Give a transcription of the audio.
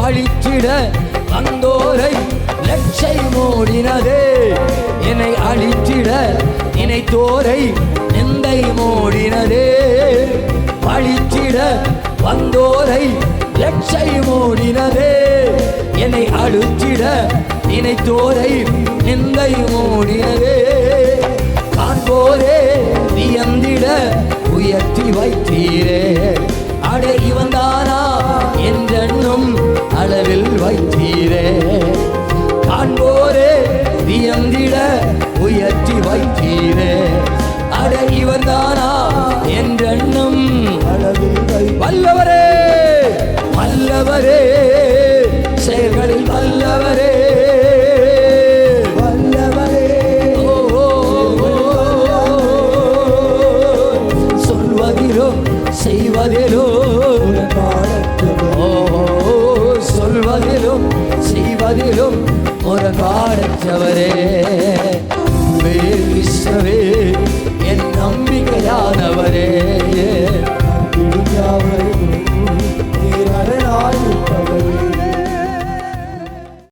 அழித்திட வந்தோரை லட்சை மூடினதே. என்னை அழித்திட நினைத்தோரை நிந்தை மூடினதே. அழித்திட வந்தோரை லட்சை மூடினதே. என்னை அழித்திட நினைத்தோரை நிந்தை மூடினதே. காண்போரே வியந்திட உயர்த்தி வைத்தீரே. அடே இவன் தானா என்றென்னும் அளவில் வைத்தீரே. காண்போரே வியந்திட உயர்த்தி வைத்தீரே. அடே இவன் தானா என்றென்னும் அளவில் வல்லவரே வல்லவரே செயல்களில் வல்லவரே வல்லவரே. சொல்வதிலும் செய்வதிலும் சொல்வதிலும் செய்வதிலும் ஒரு காடற்றவரே. கிறிஸ்துவே